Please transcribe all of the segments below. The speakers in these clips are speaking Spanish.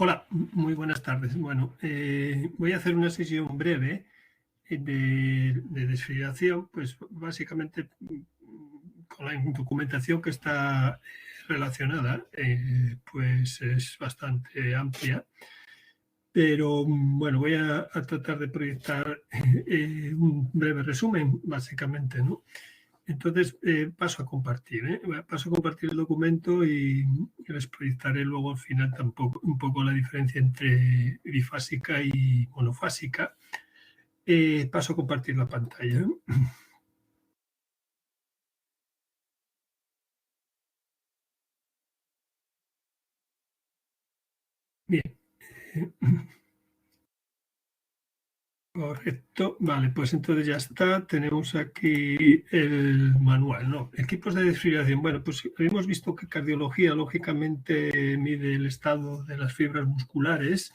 Hola, muy buenas tardes. Bueno, voy a hacer una sesión breve de desfibrilación, pues básicamente con la documentación que está relacionada, pues es bastante amplia. Pero bueno, voy a tratar de proyectar un breve resumen, básicamente, ¿no? Entonces paso a compartir, paso a compartir el documento y les proyectaré luego al final tampoco un poco la diferencia entre bifásica y monofásica. Paso a compartir la pantalla. Bien. Correcto, vale, pues entonces ya está. Tenemos aquí el manual, ¿no? Equipos de desfibrilación. Bueno, pues hemos visto que cardiología lógicamente mide el estado de las fibras musculares,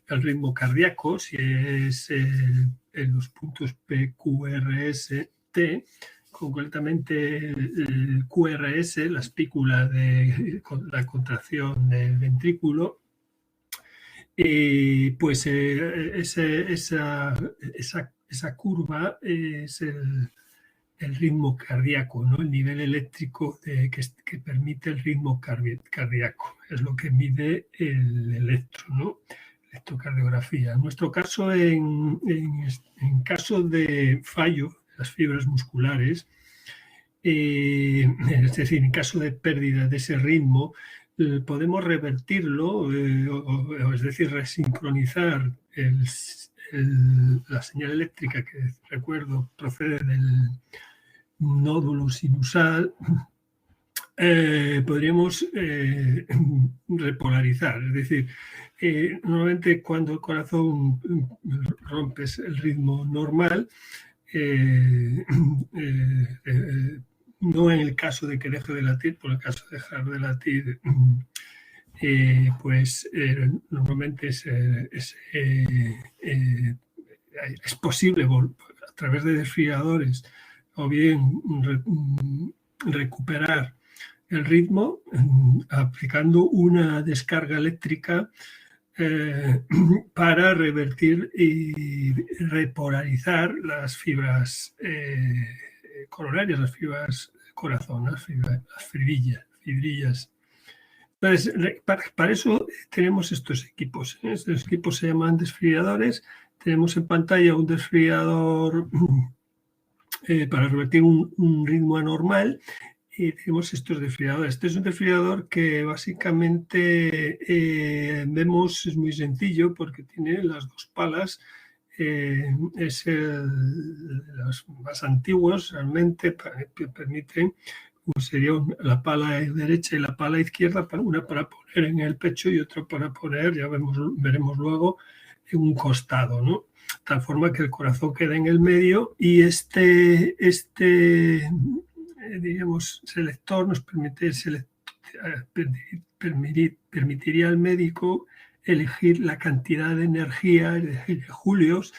el ritmo cardíaco, si es en los puntos PQRS-T, concretamente el QRS, la espícula de la contracción del ventrículo. Pues esa curva es el ritmo cardíaco, ¿no? El nivel eléctrico que permite el ritmo cardíaco. Es lo que mide el electro, ¿no? Electrocardiografía. En nuestro caso, en caso de fallo de las fibras musculares, es decir, en caso de pérdida de ese ritmo, podemos revertirlo, es decir, resincronizar la señal eléctrica que, recuerdo, procede del nódulo sinusal. Podríamos repolarizar, es decir, normalmente cuando el corazón rompe el ritmo normal, no en el caso de que deje de latir, por el caso de dejar de latir, pues normalmente es posible a través de desfibriladores o bien recuperar el ritmo aplicando una descarga eléctrica para revertir y repolarizar las fibras coronarias, las fibras corazón, las fibrillas. Entonces, para eso tenemos estos equipos. Estos equipos se llaman desfibriladores. Tenemos en pantalla un desfibrilador para revertir un ritmo anormal. Y tenemos estos desfibriladores. Este es un desfibrilador que básicamente vemos, es muy sencillo porque tiene las dos palas. Es los más antiguos realmente permiten, pues sería la pala derecha y la pala izquierda, una para poner en el pecho y otra para poner, ya veremos luego, en un costado, ¿no? De tal forma que el corazón queda en el medio y digamos, selector nos permitiría al médico elegir la cantidad de energía, es decir, julios,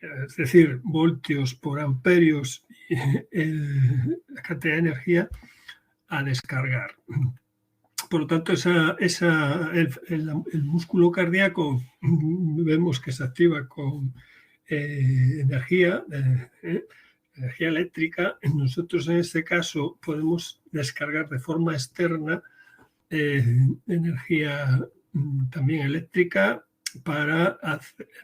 es decir, voltios por amperios, la cantidad de energía a descargar. Por lo tanto, el músculo cardíaco vemos que se activa con energía eléctrica. Nosotros en este caso podemos descargar de forma externa energía también eléctrica para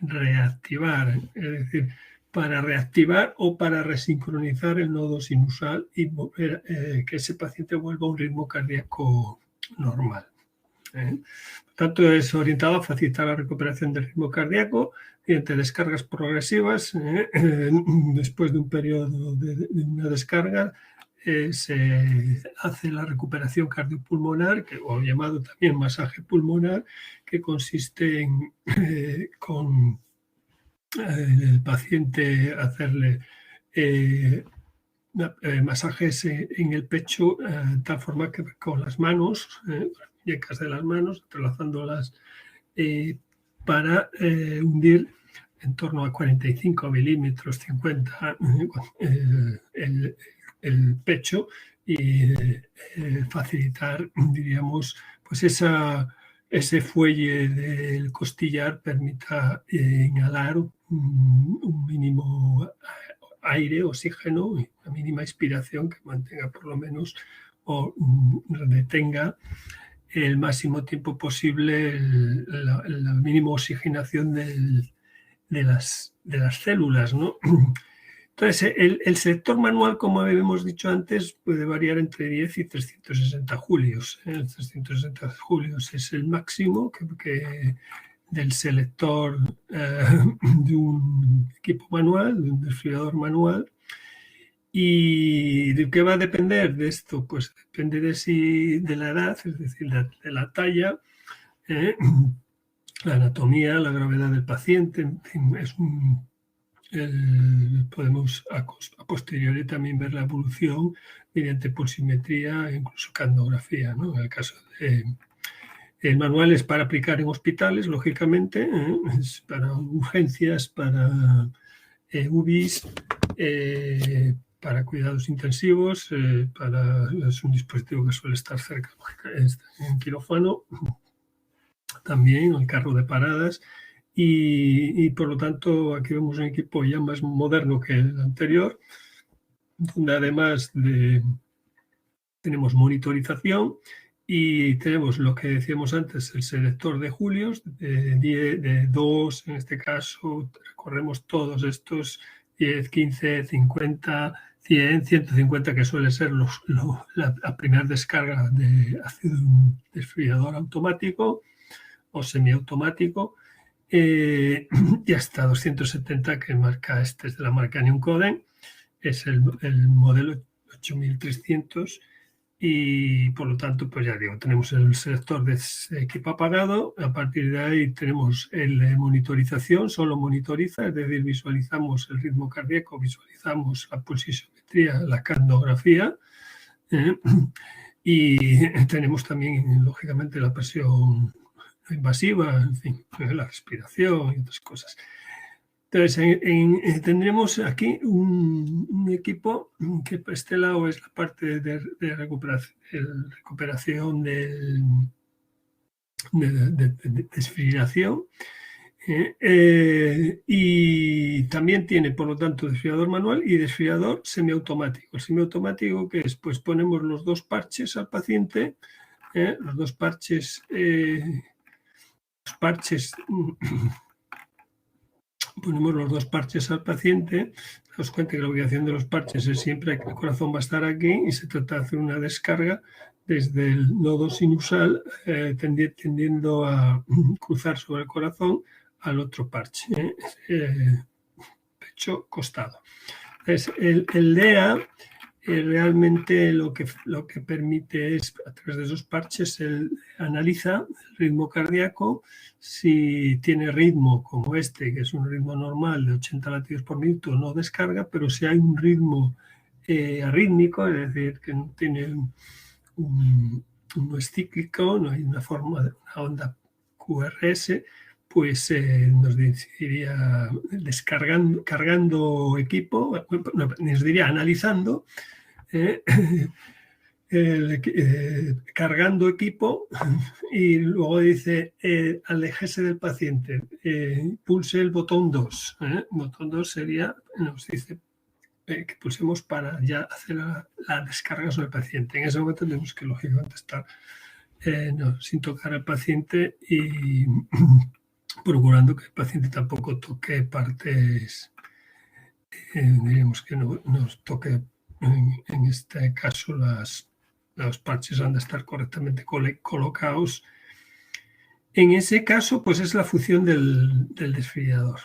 reactivar, es decir, para reactivar o para resincronizar el nodo sinusal y volver, que ese paciente vuelva a un ritmo cardíaco normal. Por tanto, es orientado a facilitar la recuperación del ritmo cardíaco mediante descargas progresivas. Después de un periodo de una descarga, se hace la recuperación cardiopulmonar, o llamado también masaje pulmonar, que consiste en con el paciente hacerle masajes en el pecho, de tal forma que con las manos, muñecas de las manos, entrelazándolas para hundir en torno a 45 milímetros, 50 el pecho y facilitar, diríamos, pues esa ese fuelle del costillar permita inhalar un mínimo aire, oxígeno y una mínima inspiración que mantenga por lo menos o detenga el máximo tiempo posible la mínima oxigenación de las células, ¿no? Entonces, el sector manual, como habíamos dicho antes, puede variar entre 10 y 360 julios. 360 julios es el máximo que del selector de un equipo manual, de un desfibrilador manual. ¿Y de qué va a depender de esto? Pues depende de la edad, es decir, de la talla, la anatomía, la gravedad del paciente. En fin, podemos a posteriori también ver la evolución mediante pulsimetría e incluso candografía, ¿no? En el caso el manual es para aplicar en hospitales, lógicamente, es para urgencias, para UBIs, para cuidados intensivos, es un dispositivo que suele estar cerca en quirófano, también el carro de paradas, y por lo tanto aquí vemos un equipo ya más moderno que el anterior, donde además tenemos monitorización y tenemos lo que decíamos antes, el selector de julios, de 2, en este caso recorremos todos estos 10, 15, 50, 100, 150, que suele ser la primera descarga de ácido desfibrilador automático o semiautomático, y hasta 270, que marca este es de la marca Newcoden, es el modelo 8300, y por lo tanto, pues ya digo, tenemos el selector de equipo apagado. A partir de ahí tenemos el de monitorización, solo monitoriza, es decir, visualizamos el ritmo cardíaco, visualizamos la pulsiometría, la cardografía, y tenemos también, lógicamente, la presión invasiva, en fin, la respiración y otras cosas. Entonces, tendremos aquí un equipo que por este lado es la parte de recuperación de desfibrilación, y también tiene, por lo tanto, desfibrilador manual y desfibrilador semiautomático. El semiautomático, que es, pues ponemos los dos parches al paciente, los dos parches, ponemos los dos parches al paciente. Daos cuenta que la ubicación de los parches es siempre que el corazón va a estar aquí, y se trata de hacer una descarga desde el nodo sinusal, tendiendo a cruzar sobre el corazón al otro parche, pecho, costado. Entonces, el DEA realmente lo que permite es, a través de esos parches, analiza el ritmo cardíaco. Si tiene ritmo como este, que es un ritmo normal de 80 latidos por minuto, no descarga, pero si hay un ritmo arrítmico, es decir, que no tiene no es cíclico, no hay una forma de una onda QRS, pues nos diría cargando equipo, nos diría analizando, cargando equipo, y luego dice aléjese del paciente, pulse el botón 2. Botón 2 sería, nos dice que pulsemos para ya hacer la descarga sobre el paciente. En ese momento tenemos que, lógicamente, estar sin tocar al paciente y procurando que el paciente tampoco toque partes, diríamos que no nos toque, en este caso, los parches han de estar correctamente colocados. En ese caso, pues es la función del desfibrilador.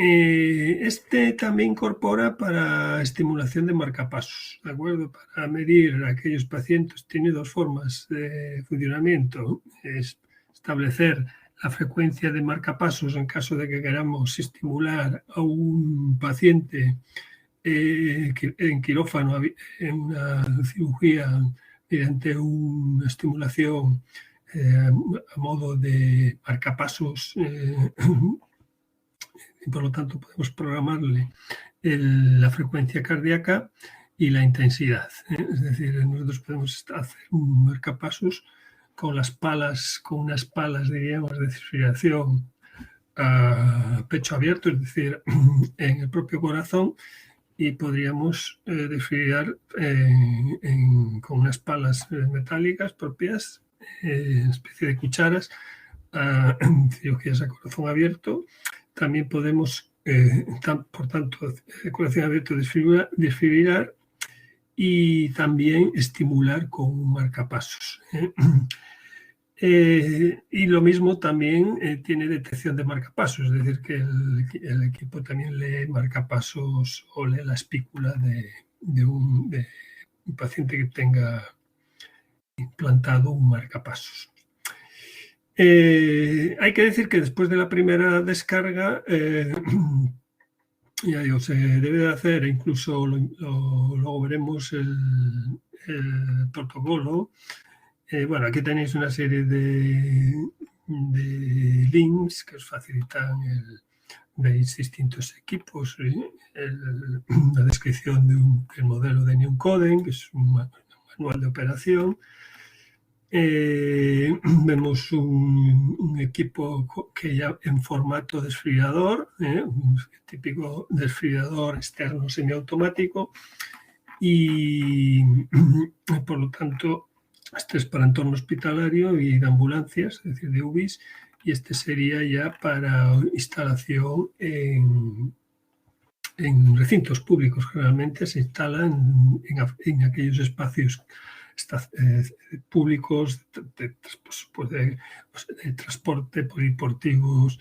Este también incorpora para estimulación de marcapasos, ¿de acuerdo? Para medir a aquellos pacientes. Tiene dos formas de funcionamiento. Es establecer la frecuencia de marcapasos en caso de que queramos estimular a un paciente en quirófano, en una cirugía, mediante una estimulación a modo de marcapasos, y por lo tanto podemos programarle la frecuencia cardíaca y la intensidad. Es decir, nosotros podemos hacer un marcapasos con unas palas, diríamos, de desfibrilación a pecho abierto, es decir, en el propio corazón, y podríamos desfibrilar con unas palas metálicas propias, especie de cucharas, cirugías a corazón abierto. También podemos, por tanto, corazón abierto desfibrilar y también estimular con un marcapasos. Y lo mismo también tiene detección de marcapasos, es decir, que el equipo también lee marcapasos o lee la espícula de un paciente que tenga implantado un marcapasos. Hay que decir que después de la primera descarga, ya digo, se debe de hacer, incluso luego veremos el protocolo. Bueno, aquí tenéis una serie de links que os facilitan veis distintos equipos, la descripción del modelo de Newcoden, que es un manual de operación. Vemos un equipo que ya en formato desfibrilador, un típico desfibrilador externo semiautomático, y por lo tanto este es para entorno hospitalario y de ambulancias, es decir, de UBIs, y este sería ya para instalación en recintos públicos. Generalmente se instalan en aquellos espacios públicos de transporte, polideportivos,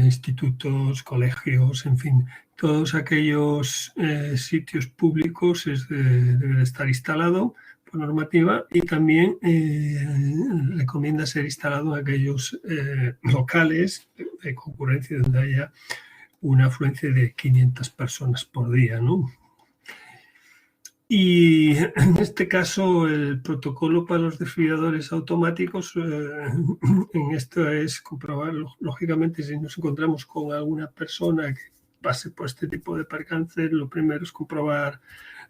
institutos, colegios, en fin, todos aquellos sitios públicos debe de estar instalado por normativa, y también recomienda ser instalado en aquellos locales de concurrencia donde haya una afluencia de 500 personas por día, ¿no? Y en este caso el protocolo para los desfibriladores automáticos, en esto es comprobar, lógicamente, si nos encontramos con alguna persona que pase por este tipo de percance, lo primero es comprobar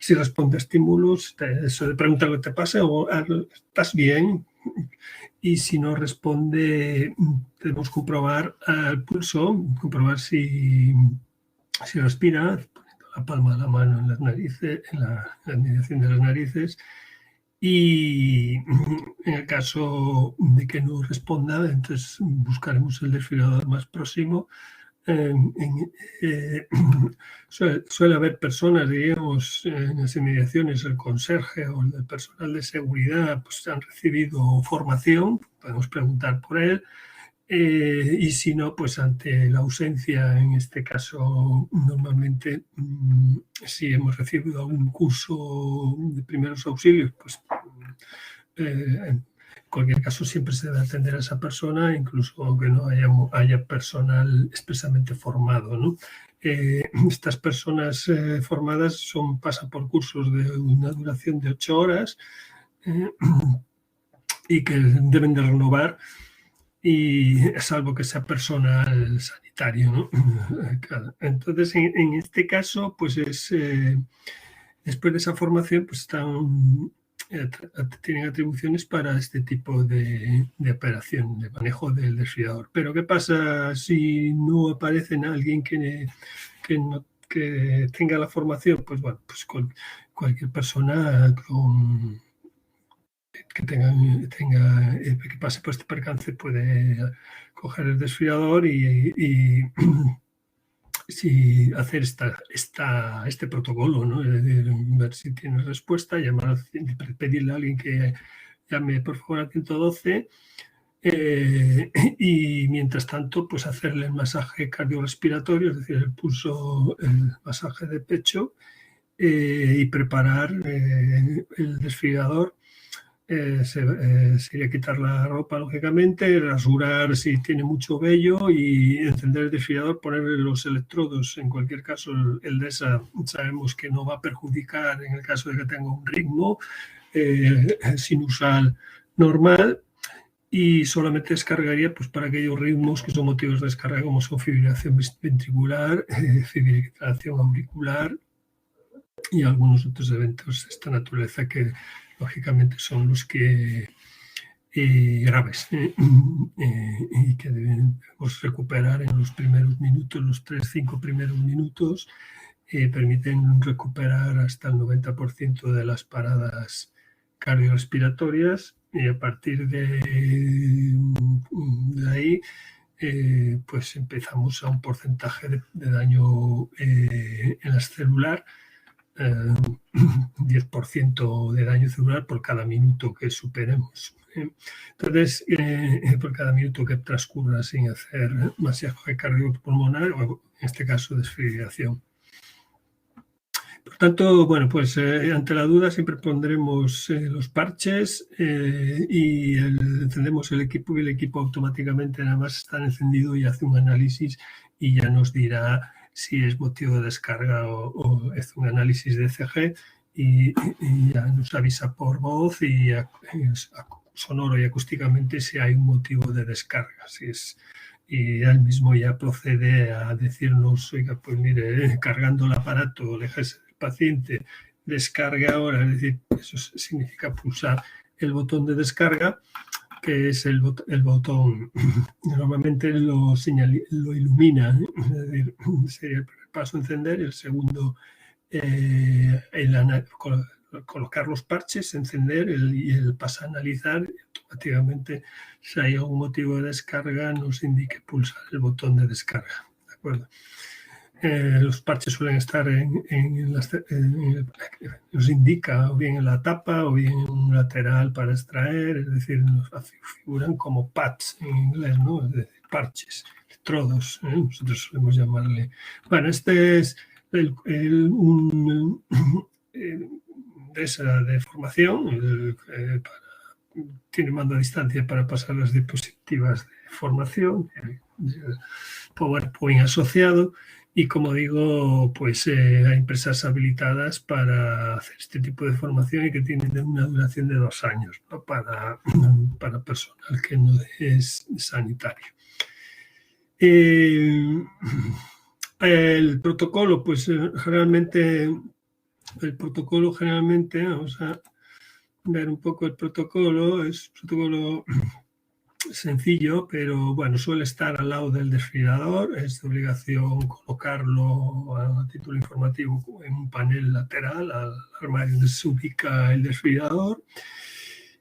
si responde a estímulos, eso de preguntar lo que te pasa o estás bien, y si no responde, debemos comprobar el pulso, comprobar si respira, poniendo la palma de la mano en las narices, en la mediación de las narices, y en el caso de que no responda, entonces buscaremos el desfibrilador más próximo. Suele haber personas, digamos, en las inmediaciones, el conserje o el personal de seguridad, pues han recibido formación, podemos preguntar por él, y si no, pues ante la ausencia, en este caso, normalmente, si hemos recibido algún curso de primeros auxilios, pues en cualquier caso siempre se debe atender a esa persona, incluso aunque no haya personal expresamente formado, ¿no? Estas personas formadas pasan por cursos de una duración de 8 horas y que deben de renovar, y salvo que sea personal sanitario, ¿no? Entonces, en este caso, pues después de esa formación, pues tienen atribuciones para este tipo de operación, de manejo del desfibrilador. Pero ¿qué pasa si no aparece alguien que tenga la formación? Pues bueno, pues cualquier persona que pase por este percance puede coger el desfibrilador y hacer este protocolo, ¿no? Es decir, ver si tiene respuesta, pedirle a alguien que llame por favor al 112, y mientras tanto pues hacerle el masaje cardiorrespiratorio, es decir, el pulso, el masaje de pecho, y preparar el desfibrilador. Sería quitar la ropa, lógicamente, rasurar si tiene mucho vello y encender el desfibrilador, ponerle los electrodos. En cualquier caso, el DESA sabemos que no va a perjudicar en el caso de que tenga un ritmo sinusal normal, y solamente descargaría pues para aquellos ritmos que son motivos de descarga, como son fibrilación ventricular, fibrilación auricular y algunos otros eventos de esta naturaleza que lógicamente son los que graves y que debemos recuperar en los primeros minutos, los 3-5 primeros minutos, permiten recuperar hasta el 90% de las paradas cardiorrespiratorias, y a partir de ahí pues empezamos a un porcentaje de daño en la celular, 10% de daño celular por cada minuto que superemos. Entonces, por cada minuto que transcurra sin hacer masaje cardiopulmonar, o en este caso desfibrilación. Por tanto, bueno, pues ante la duda siempre pondremos los parches y encendemos el equipo, y el equipo automáticamente nada más está encendido y hace un análisis y ya nos dirá si es motivo de descarga o es un análisis de ECG, y ya nos avisa por voz y sonoro y acústicamente si hay un motivo de descarga. Y él mismo ya procede a decirnos, oiga, pues mire, cargando el aparato, déjese del paciente, descarga ahora. Es decir, eso significa pulsar el botón de descarga, que es el botón, normalmente lo ilumina, es decir, sería el primer paso encender, el segundo colocar los parches, encender, y el pasa a analizar, y automáticamente si hay algún motivo de descarga nos indique pulsar el botón de descarga, ¿de acuerdo? Los parches suelen estar nos indica o bien en la tapa o bien en un lateral para extraer, es decir, nos figuran como pads en inglés, ¿no? Es decir, parches, electrodos, nosotros solemos llamarle. Bueno, este es de formación, tiene mando a distancia para pasar las diapositivas de formación, PowerPoint asociado, y como digo, pues hay empresas habilitadas para hacer este tipo de formación y que tienen una duración de 2 años, ¿no? para personal que no es sanitario. El protocolo, pues generalmente, vamos a ver un poco el protocolo, es un protocolo sencillo, pero bueno, suele estar al lado del desfibrilador, es de obligación colocarlo a título informativo en un panel lateral al armario donde se ubica el desfibrilador,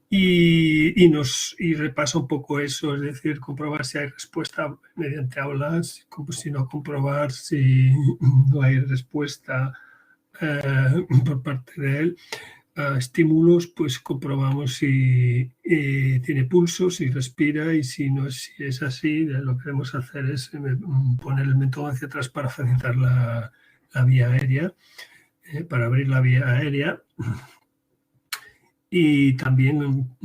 y repasa un poco eso, es decir, comprobar si hay respuesta mediante hablas, si no, comprobar si no hay respuesta por parte de él. Estímulos, pues comprobamos si tiene pulso, si respira, y si es así, lo que debemos hacer es poner el mentón hacia atrás para facilitar la vía aérea, para abrir la vía aérea. Y también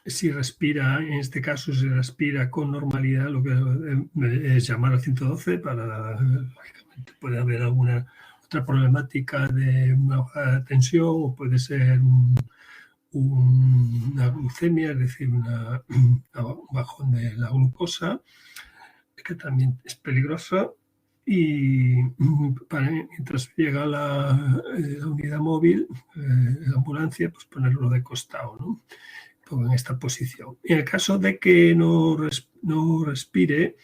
si respira, en este caso si respira con normalidad, lo que es llamar al 112 lógicamente puede haber alguna otra problemática de una baja tensión, o puede ser una glucemia, es decir, un bajón de la glucosa, que también es peligrosa. Y mientras llega la unidad móvil, la ambulancia, pues ponerlo de costado, ¿no? En esta posición. En el caso de que no respire,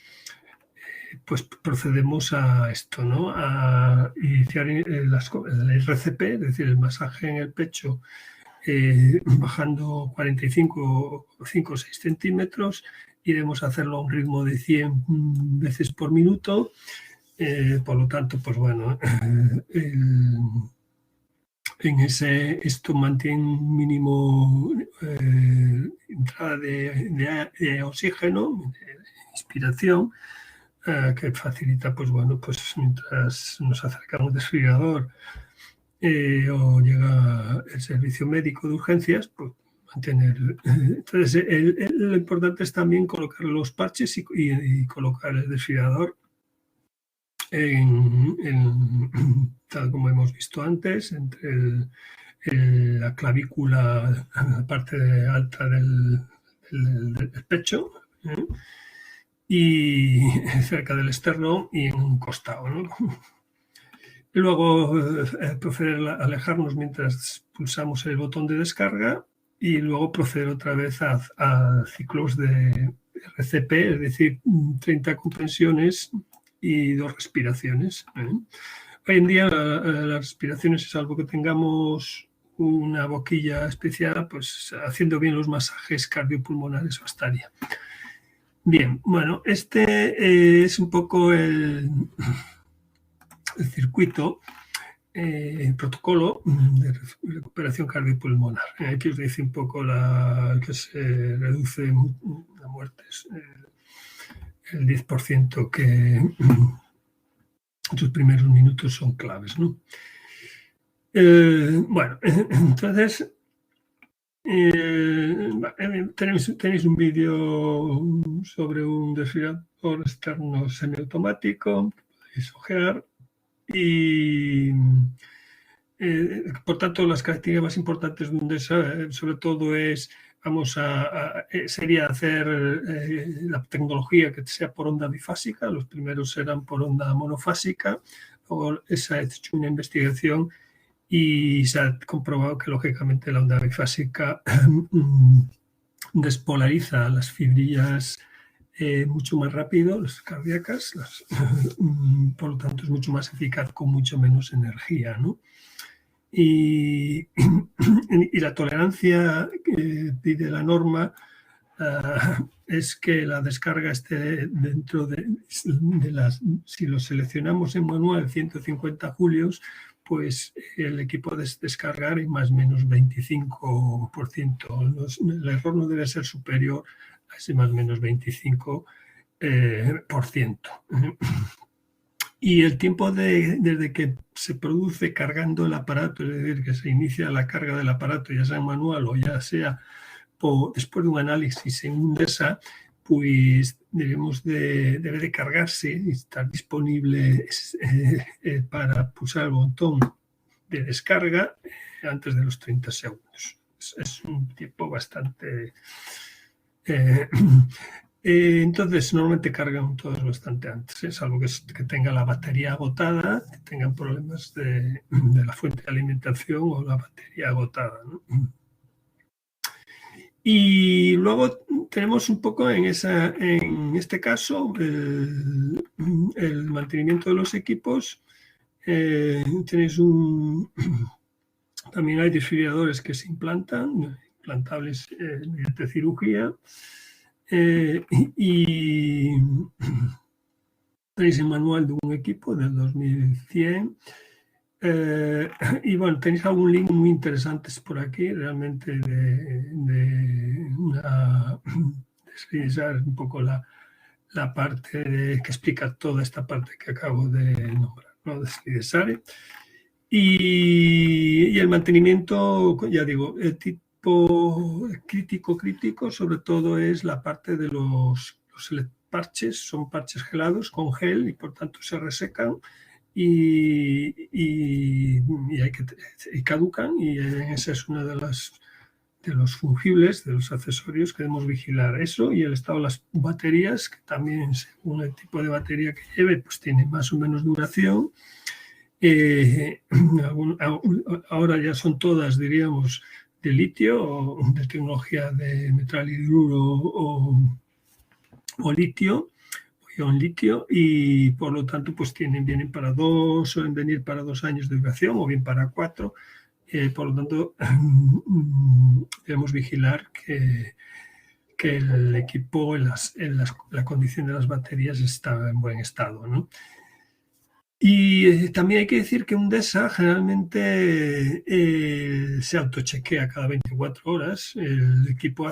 pues procedemos a esto, ¿no? A iniciar el RCP, es decir, el masaje en el pecho, bajando 45 o 5 o 6 centímetros, y debemos hacerlo a un ritmo de 100 veces por minuto. Por lo tanto, pues bueno, esto mantiene un mínimo entrada de oxígeno, de inspiración, que facilita, pues bueno, pues mientras nos acercamos al desfibrilador o llega el servicio médico de urgencias, pues mantener. Entonces, lo importante es también colocar los parches y colocar el desfibrilador tal como hemos visto antes, entre la clavícula, la parte alta del pecho, y cerca del esternón y en un costado, ¿no? Y luego proceder a alejarnos mientras pulsamos el botón de descarga, y luego proceder otra vez a ciclos de RCP, es decir, 30 compresiones y 2 respiraciones. Hoy en día las respiraciones, salvo que tengamos una boquilla especial, pues haciendo bien los masajes cardiopulmonares bastaría. Bien, bueno, este es un poco el circuito, el protocolo de recuperación cardiopulmonar. Aquí os dice un poco que se reduce la muerte, el 10% que sus primeros minutos son claves, ¿no? Bueno, entonces tenéis un vídeo sobre un desfibrilador externo semiautomático, podéis ojear, y por tanto las características más importantes de un DESA sobre todo es, sería hacer la tecnología que sea por onda bifásica. Los primeros serán por onda monofásica. Luego se ha hecho una investigación y se ha comprobado que lógicamente la onda bifásica despolariza las fibrillas mucho más rápido, las cardíacas, por lo tanto es mucho más eficaz con mucho menos energía, ¿no? Y la tolerancia que pide la norma es que la descarga esté dentro de las, si lo seleccionamos en manual 150 julios, pues el equipo de descargar en más o menos 25%. El error no debe ser superior a ese más o menos 25%. Y el tiempo desde que se produce cargando el aparato, es decir, que se inicia la carga del aparato, ya sea manual o ya sea después de un análisis en un DESA, pues debe de cargarse y estar disponible para pulsar el botón de descarga antes de los 30 segundos. Es un tiempo bastante... entonces, normalmente cargan todos bastante antes, salvo que tenga la batería agotada, que tengan problemas de la fuente de alimentación o la batería agotada, ¿no? Y luego tenemos un poco en este caso el mantenimiento de los equipos. Tenéis también hay desfibriladores que se implantables mediante cirugía. Y tenéis el manual de un equipo del 2100. Y bueno, tenéis algún link muy interesante por aquí, realmente de un poco la parte que explica toda esta parte que acabo de nombrar, ¿no? De Slidesare. Y el mantenimiento, ya digo, el tipo crítico, sobre todo es la parte de los parches, son parches gelados con gel y por tanto se resecan y caducan, y esa es una de los fungibles, de los accesorios que debemos vigilar. Eso y el estado de las baterías, que también según el tipo de batería que lleve, pues tiene más o menos duración. Ahora ya son todas, diríamos, de litio o de tecnología de metal hidruro o litio, o ion litio, y por lo tanto pues suelen venir para 2 años de duración o bien para 4. Por lo tanto debemos vigilar que el equipo la condición de las baterías está en buen estado, ¿no? Y también hay que decir que un DESA generalmente se autochequea cada 24 horas. El equipo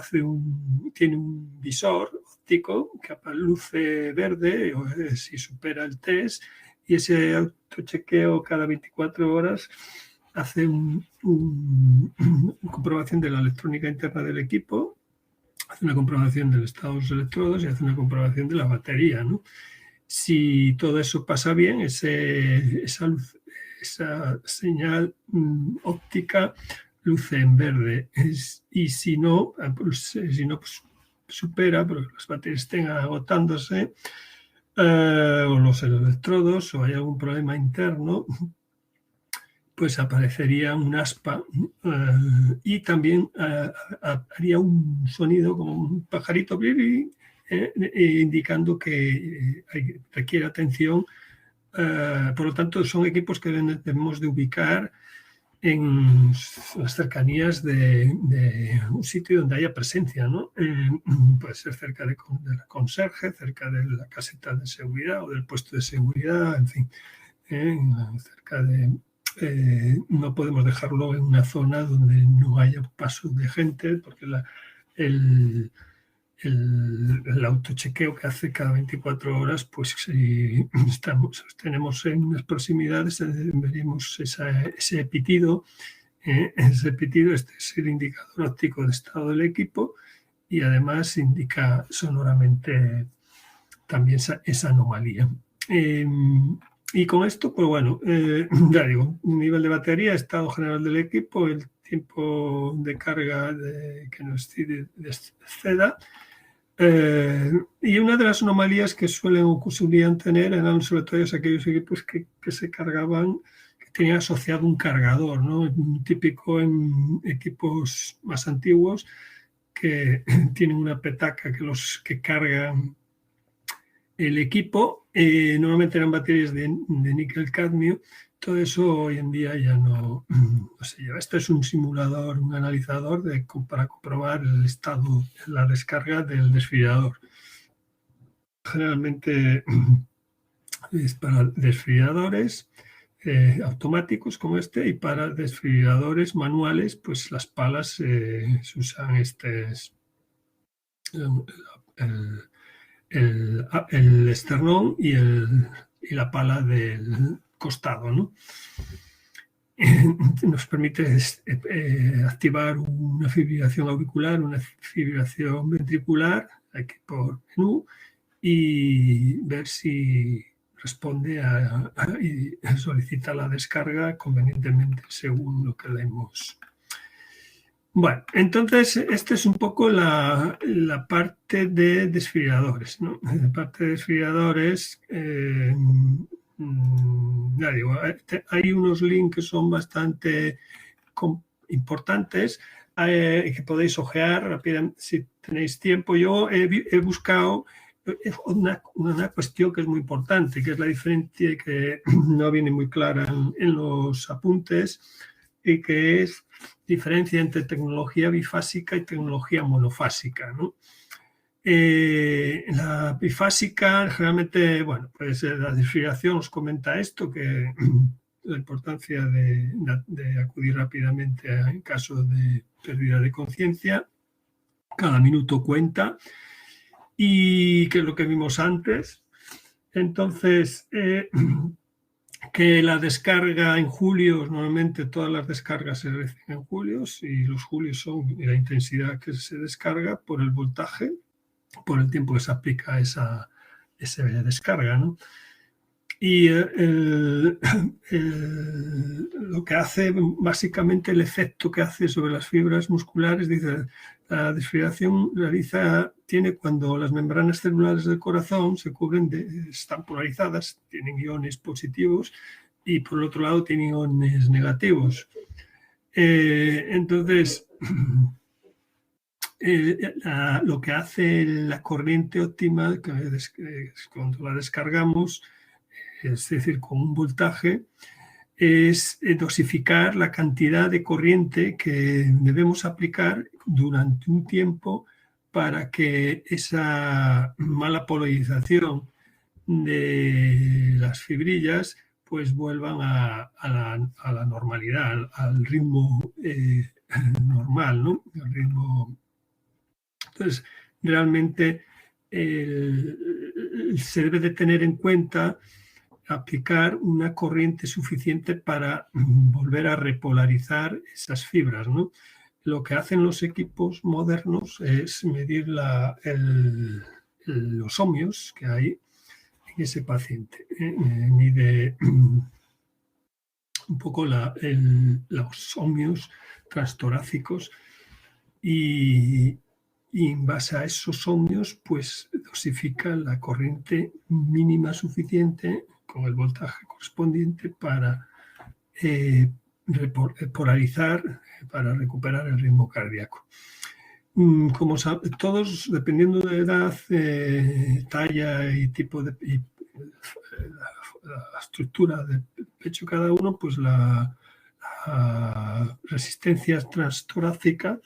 tiene un visor óptico que luce verde si supera el test, y ese autochequeo cada 24 horas hace una comprobación de la electrónica interna del equipo, hace una comprobación del estado de los electrodos y hace una comprobación de la batería, ¿no? Si todo eso pasa bien, esa señal óptica luce en verde. Y si no, pues supera, porque las baterías estén agotándose, o los electrodos, o hay algún problema interno, pues aparecería un aspa y también haría un sonido como un pajarito indicando que requiere atención. Por lo tanto, son equipos que debemos de ubicar en las cercanías de un sitio donde haya presencia, ¿no? Puede ser cerca de la conserje, cerca de la caseta de seguridad o del puesto de seguridad, en fin, cerca de... no podemos dejarlo en una zona donde no haya paso de gente, porque el autochequeo que hace cada 24 horas, pues si tenemos en las proximidades, veremos ese pitido. Ese pitido, este es el indicador óptico de estado del equipo y además indica sonoramente también esa anomalía. Y con esto, pues bueno, ya digo, nivel de batería, estado general del equipo, el tiempo de carga que nos exceda. Y una de las anomalías que solían tener eran sobre todo aquellos equipos que se cargaban, que tenían asociado un cargador, ¿no? Típico en equipos más antiguos que tienen una petaca que cargan el equipo. Normalmente eran baterías de níquel cadmio. Todo eso hoy en día ya no se lleva. Esto es un simulador, un analizador para comprobar el estado de la descarga del desfibrilador. Generalmente es para desfibriladores automáticos como este, y para desfibriladores manuales, pues las palas se usan el esternón y la pala del costado, ¿no? Nos permite activar una fibrilación auricular, una fibrilación ventricular, aquí por menú, y ver si responde y solicita la descarga convenientemente según lo que le hemos. Bueno, entonces esta es un poco la parte de desfibriladores, ¿no? La parte de desfibriladores, ya digo, hay unos links que son bastante importantes que podéis ojear rápidamente si tenéis tiempo. Yo he buscado una cuestión que es muy importante, que es la diferencia que no viene muy clara en los apuntes, y que es diferencia entre tecnología bifásica y tecnología monofásica, ¿no? La bifásica, generalmente, bueno, pues la desfibrilación os comenta esto, que la importancia de acudir rápidamente en caso de pérdida de conciencia. Cada minuto cuenta, y que es lo que vimos antes. Entonces, que la descarga en julios, normalmente todas las descargas se reciben en julios, y los julios son la intensidad que se descarga por el voltaje, por el tiempo que se aplica esa descarga, ¿no? Y lo que hace, básicamente el efecto que hace sobre las fibras musculares, dice, la desfibrilación tiene cuando las membranas celulares del corazón se cubren, están polarizadas, tienen iones positivos, y por el otro lado tienen iones negativos. Entonces, lo que hace la corriente óptima, que cuando la descargamos, es decir, con un voltaje, es dosificar la cantidad de corriente que debemos aplicar durante un tiempo para que esa mala polarización de las fibrillas pues vuelvan a la normalidad, al ritmo normal, ¿no? Al ritmo. Entonces, realmente se debe de tener en cuenta aplicar una corriente suficiente para volver a repolarizar esas fibras, ¿no? Lo que hacen los equipos modernos es medir los ohmios que hay en ese paciente. Mide un poco los ohmios transtorácicos, y en base a esos ohmios pues dosifica la corriente mínima suficiente con el voltaje correspondiente para polarizar para recuperar el ritmo cardíaco. Como todos, dependiendo de edad, talla y tipo de la estructura del pecho cada uno, pues la resistencia transtorácica,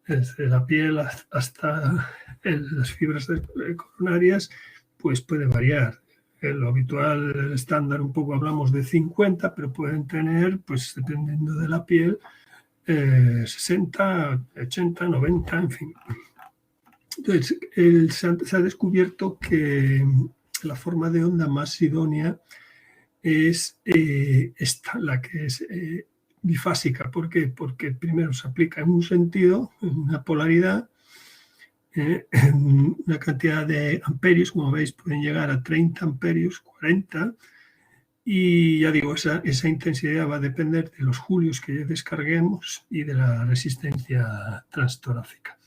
desde la piel hasta las fibras coronarias, pues puede variar. Lo habitual, el estándar, un poco hablamos de 50, pero pueden tener, pues dependiendo de la piel, 60, 80, 90, en fin. Entonces, se ha descubierto que la forma de onda más idónea es esta, la que es bifásica. ¿Por qué? Porque primero se aplica en un sentido, en una polaridad, una cantidad de amperios, como veis, pueden llegar a 30 amperios, 40, y ya digo, esa intensidad va a depender de los julios que descarguemos y de la resistencia transtorácica.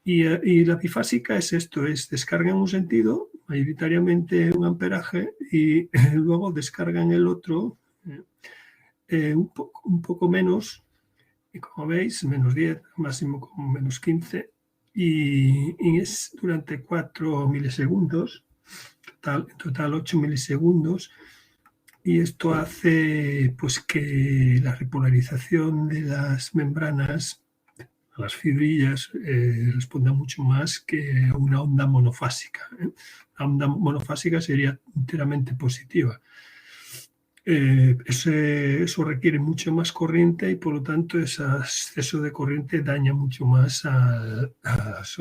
Y la bifásica es esto, es descarga en un sentido, mayoritariamente un amperaje, y luego descarga en el otro un poco menos, y como veis, menos 10, máximo como menos 15, y es durante 4 milisegundos, en total 8 milisegundos, y esto hace pues que la repolarización de las membranas, las fibrillas, responda mucho más que una onda monofásica. La onda monofásica sería enteramente positiva. Eso requiere mucho más corriente y por lo tanto ese exceso de corriente daña mucho más a las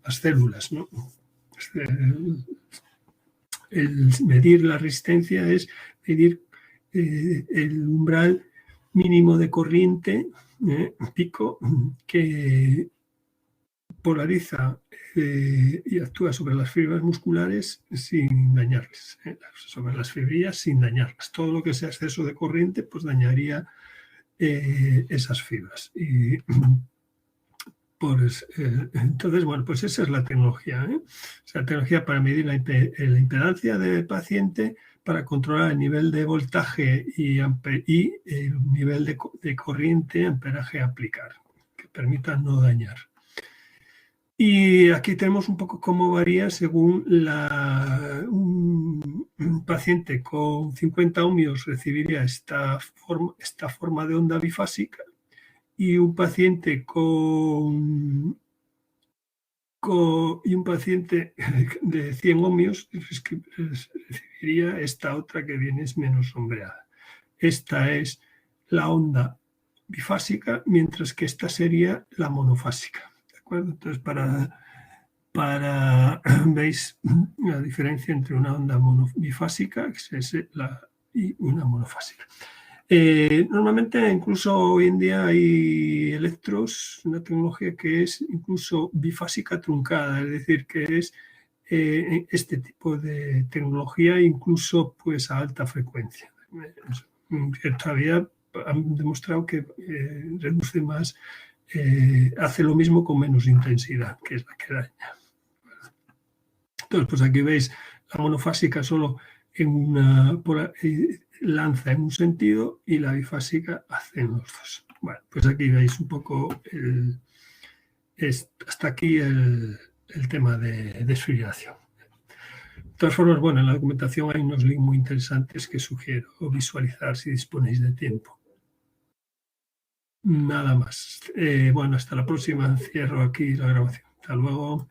células, ¿no? El medir la resistencia es medir el umbral mínimo de corriente, pico, que polariza y actúa sobre las fibras musculares sin dañarlas, sobre las fibrillas sin dañarlas. Todo lo que sea exceso de corriente pues dañaría esas fibras. Y pues, entonces, bueno, pues esa es la tecnología. Es la tecnología para medir la impedancia del paciente, para controlar el nivel de voltaje y el nivel de corriente, amperaje a aplicar, que permita no dañar. Y aquí tenemos un poco cómo varía según un paciente con 50 ohmios recibiría esta forma de onda bifásica, y un paciente y un paciente de 100 ohmios recibiría esta otra que viene es menos sombreada. Esta es la onda bifásica, mientras que esta sería la monofásica. ¿De acuerdo? Entonces, veis la diferencia entre una onda bifásica y una monofásica. Normalmente, incluso hoy en día, hay electros, una tecnología que es incluso bifásica truncada, es decir, que es este tipo de tecnología incluso pues a alta frecuencia. Todavía han demostrado que reduce más, hace lo mismo con menos intensidad, que es la que daña. Entonces, pues aquí veis la monofásica solo lanza en un sentido y la bifásica hace en los dos. Bueno, pues aquí veis un poco hasta aquí el tema de desfibrilación. De todas formas, bueno, en la documentación hay unos links muy interesantes que sugiero visualizar si disponéis de tiempo. Nada más. Bueno, hasta la próxima. Cierro aquí la grabación. Hasta luego.